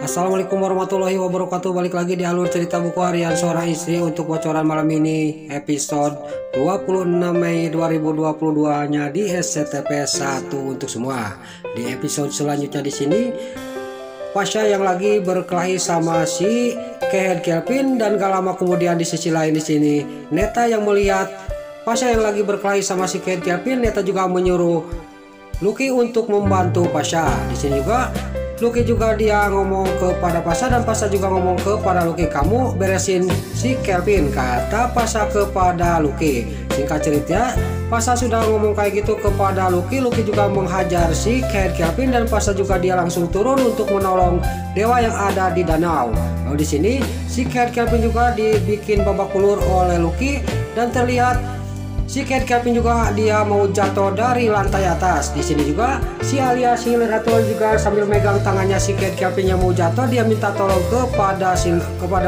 Assalamualaikum warahmatullahi wabarakatuh. Balik lagi di alur cerita buku harian seorang istri untuk bocoran malam ini episode 26 Mei 2022 nya di SCTP 1 untuk semua. Di episode selanjutnya di sini Pasha yang lagi berkelahi sama si Kehead Kelvin, dan gak lama kemudian di sisi lain di sini Neta yang melihat Pasha yang lagi berkelahi sama si Kehead Kelvin. Neta juga menyuruh Lucky untuk membantu Pasha. Di sini juga Lucky juga dia ngomong kepada Pasha, dan Pasha juga ngomong kepada Lucky, kamu beresin si Kelvin, kata Pasha kepada Lucky. Singkat cerita, Pasha sudah ngomong kayak gitu kepada Lucky. Lucky juga menghajar si Kehead Kelvin, dan Pasha juga dia langsung turun untuk menolong dewa yang ada di danau. Lalu di sini si Kehead Kelvin juga dibikin babak belur oleh Lucky, dan terlihat si Kehead Kelvin juga dia mau jatuh dari lantai atas. Di sini juga si Alia si Leratul juga sambil megang tangannya si Kehead Kelvin yang mau jatuh, dia minta tolong kepada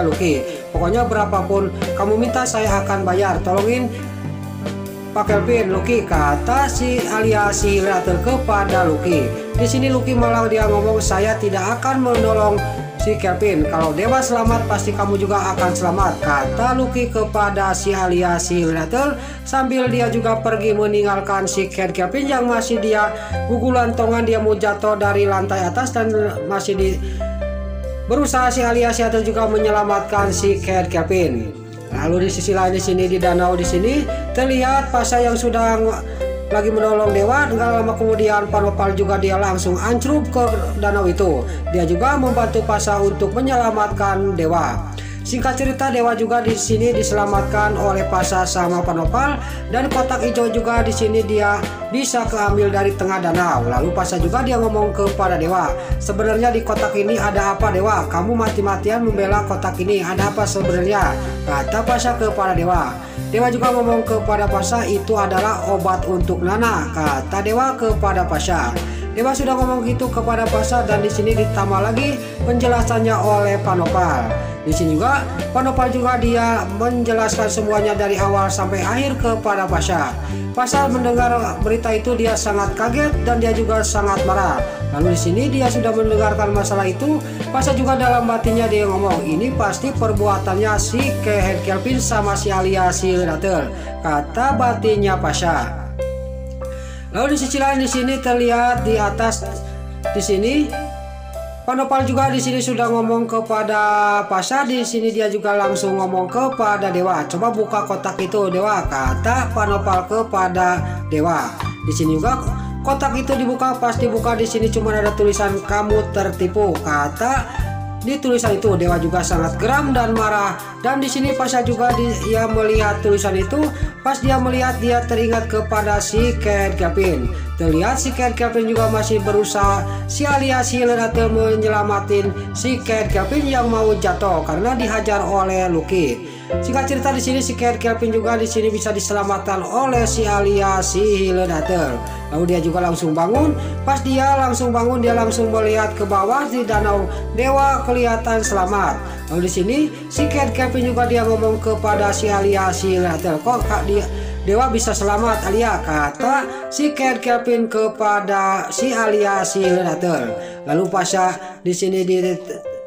Lucky. Pokoknya berapapun kamu minta saya akan bayar. Tolongin Pak Kelvin, Lucky, kata si Alia si Leratul kepada Lucky. Di sini Lucky malah dia ngomong, saya tidak akan menolong si Kelvin, kalau dewa selamat pasti kamu juga akan selamat, kata Lucky kepada si Alia si Leratul, sambil dia juga pergi meninggalkan si Kehead Kelvin yang masih dia gugulantongan, dia mau jatuh dari lantai atas, dan masih berusaha si Alia si Leratul juga menyelamatkan si Kehead Kelvin. Lalu di sisi lain di sini di danau di sini terlihat Pasha yang sudah lagi menolong dewa. Enggak lama kemudian Panopal juga dia langsung ancrup ke danau itu. Dia juga membantu Pasha untuk menyelamatkan dewa. Singkat cerita, dewa juga di sini diselamatkan oleh Pasha sama Panopal, dan kotak hijau juga di sini dia bisa keambil dari tengah danau. Lalu Pasha juga dia ngomong kepada dewa, sebenarnya di kotak ini ada apa dewa? Kamu mati-matian membela kotak ini, ada apa sebenarnya? Kata Pasha kepada dewa. Dewa juga ngomong kepada Pasha, itu adalah obat untuk Nana, kata dewa kepada Pasha. Dewa sudah ngomong gitu kepada Pasha, dan di sini ditambah lagi penjelasannya oleh Panopal. Di sini juga Panopal juga dia menjelaskan semuanya dari awal sampai akhir kepada Pasha. Pasha mendengar berita itu dia sangat kaget dan dia juga sangat marah. Lalu di sini dia sudah mendengarkan masalah itu, Pasha juga dalam batinnya dia ngomong, ini pasti perbuatannya si Kehead Kelvin sama si Alia si Leratul, kata batinnya Pasha. Lalu di sisi lain di sini terlihat di atas di sini Panopal juga di sini sudah ngomong kepada Pasha. Di sini dia juga langsung ngomong kepada dewa, coba buka kotak itu dewa, kata Panopal kepada dewa. Di sini juga kotak itu dibuka, pas dibuka di sini cuma ada tulisan kamu tertipu, kata di tulisan itu. Dewa juga sangat geram dan marah, dan di sini Pasha juga dia melihat tulisan itu. Pas dia melihat, dia teringat kepada si Kehead Kelvin. Terlihat si Kehead Kelvin juga masih berusaha si Alia si Leratul menyelamatin si Kehead Kelvin yang mau jatuh karena dihajar oleh Lucky. Singkat cerita di sini si Kehead Kelvin juga di sini bisa diselamatkan oleh si Alia si Leratul. Lalu dia juga langsung bangun. Pas dia langsung bangun, dia langsung melihat ke bawah di danau. Dewa kelihatan selamat. Lalu di sini si Kehead Kelvin juga dia ngomong kepada si Alia si Leratul, kok dewa bisa selamat Alia, kata si Kehead Kelvin kepada si Alia si Leratul. Lalu Pasha di sini di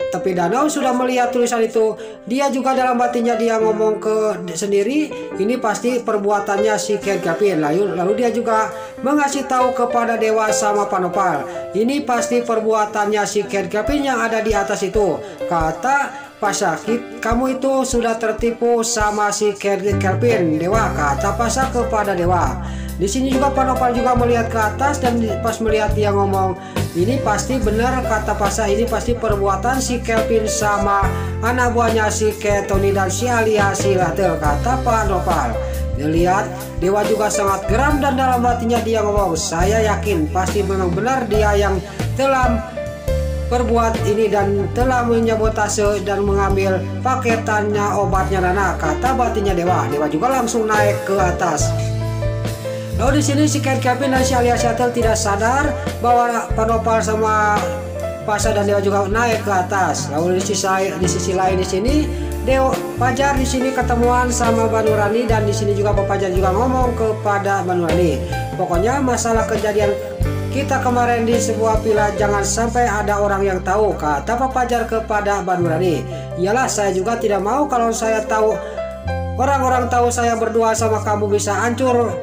tepi danau sudah melihat tulisan itu. Dia juga dalam batinnya dia ngomong ke sendiri, ini pasti perbuatannya si Kehead Kelvin. Lalu dia juga mengasih tahu kepada dewa sama Panopal, ini pasti perbuatannya si Kehead Kelvin yang ada di atas itu, kata Pasha. Kamu itu sudah tertipu sama si Kehead Kelvin dewa, kata Pasha kepada dewa. Di sini juga Panopal juga melihat ke atas, dan pas melihat dia ngomong, ini pasti benar kata Pasha, ini pasti perbuatan si Kelvin sama anak buahnya si Tony dan si Alia si Leratul, kata Panopal. Dilihat dewa juga sangat geram, dan dalam hatinya dia ngomong, saya yakin pasti benar-benar dia yang telah berbuat ini dan telah menyabotase dan mengambil paketannya obatnya Nana, kata batinnya dewa. Dewa juga langsung naik ke atas. Lalu di sini si Kehead Kelvin dan si Alia si Leratul tidak sadar bahwa Panopal sama Pasha dan dewa juga naik ke atas. Lalu di sisi lain di sini Dewa Fajar di sini ketemuan sama Banurani, dan di sini juga Bapak Fajar juga ngomong kepada Banurani. Pokoknya masalah kejadian kita kemarin di sebuah villa, jangan sampai ada orang yang tahu, kata Pak Fajar kepada Banu Rani. Iyalah, saya juga tidak mau kalau saya tahu, orang-orang tahu saya berdua sama kamu, bisa hancur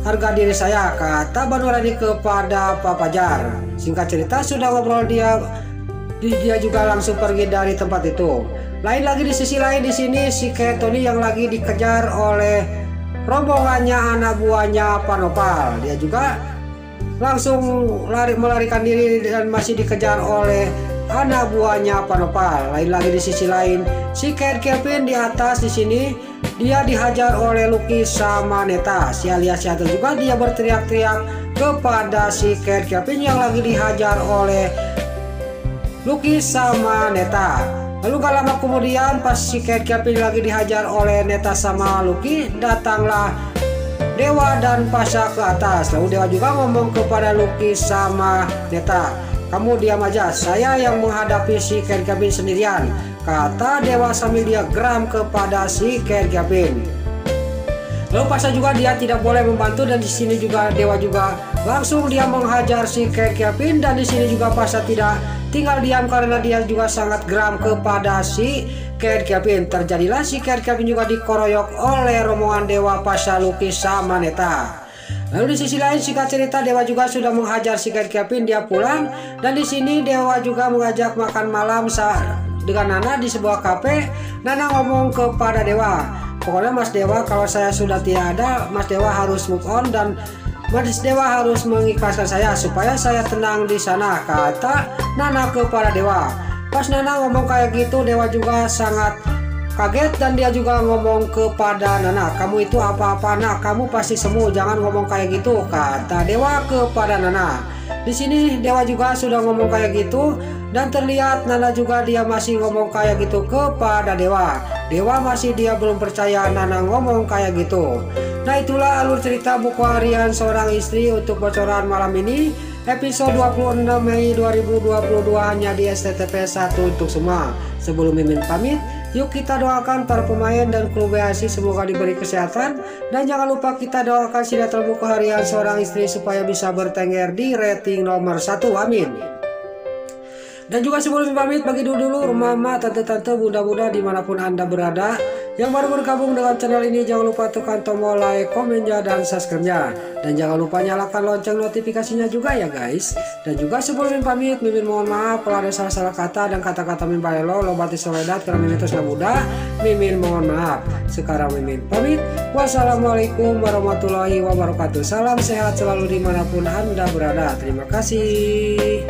harga diri saya, kata Banu Rani kepada Pak Fajar. Singkat cerita, sudah ngobrol dia juga langsung pergi dari tempat itu. Lain lagi di sisi lain, di sini si Tony yang lagi dikejar oleh rombongannya anak buahnya Pak Nopal. Dia juga langsung melarikan diri dan masih dikejar oleh anak buahnya Pak Nopal. Lain lagi di sisi lain, si Kevin di atas di sini dia dihajar oleh Lucky sama Neta. Si alias Seattle juga dia berteriak-teriak kepada si Kevin yang lagi dihajar oleh Lucky sama Neta. Lalu gak lama kemudian pas si Kevin lagi dihajar oleh Neta sama Lucky, datanglah Dewa dan Pasha ke atas. Lalu Dewa juga ngomong kepada Lucky sama Neta, kamu diam aja, saya yang menghadapi si Kevin sendirian, kata Dewa sambil dia geram kepada si Kevin. Lalu Pasha juga dia tidak boleh membantu, dan di sini juga Dewa juga langsung dia menghajar si Kevin, dan di sini juga Pasha tidak tinggal diam karena dia juga sangat geram kepada si Kevin. Terjadilah si Kevin juga dikeroyok oleh rombongan Dewa, Pasha, Lucky sama Neta. Lalu di sisi lain, singkat cerita, Dewa juga sudah menghajar si Kevin, dia pulang, dan di sini Dewa juga mengajak makan malam dengan Nana di sebuah kafe. Nana ngomong kepada Dewa, pokoknya Mas Dewa, kalau saya sudah tidak ada, Mas Dewa harus move on dan Mas Dewa harus mengikhlaskan saya supaya saya tenang di sana, kata Nana kepada Dewa. Pas Nana ngomong kayak gitu, Dewa juga sangat kaget dan dia juga ngomong kepada Nana, kamu itu apa-apa nak, kamu pasti sembuh, jangan ngomong kayak gitu, kata Dewa kepada Nana. Di sini Dewa juga sudah ngomong kayak gitu, dan terlihat Nana juga dia masih ngomong kayak gitu kepada Dewa. Dewa masih dia belum percaya Nana ngomong kayak gitu. Nah, itulah alur cerita buku harian seorang istri untuk bocoran malam ini, episode 26 Mei 2022, hanya di SCTP 1 untuk semua. Sebelum Mimin pamit, yuk kita doakan para pemain dan kru BASI semoga diberi kesehatan, dan jangan lupa kita doakan sinetron buku harian seorang istri supaya bisa bertengger di rating nomor 1, amin. Dan juga sebelum pamit, bagi dulu mama, tante-tante, bunda-bunda dimanapun anda berada yang baru bergabung dengan channel ini, jangan lupa tekan tombol like, komennya, dan subscribe-nya, dan jangan lupa nyalakan lonceng notifikasinya juga ya guys. Dan juga sebelum pamit, Mimin mohon maaf kalau ada salah-salah kata dan kata-kata Mimin balelo lo batis soledat karena Mimin terus muda, Mimin mohon maaf. Sekarang Mimin pamit, wassalamualaikum warahmatullahi wabarakatuh. Salam sehat selalu dimanapun anda berada, terima kasih.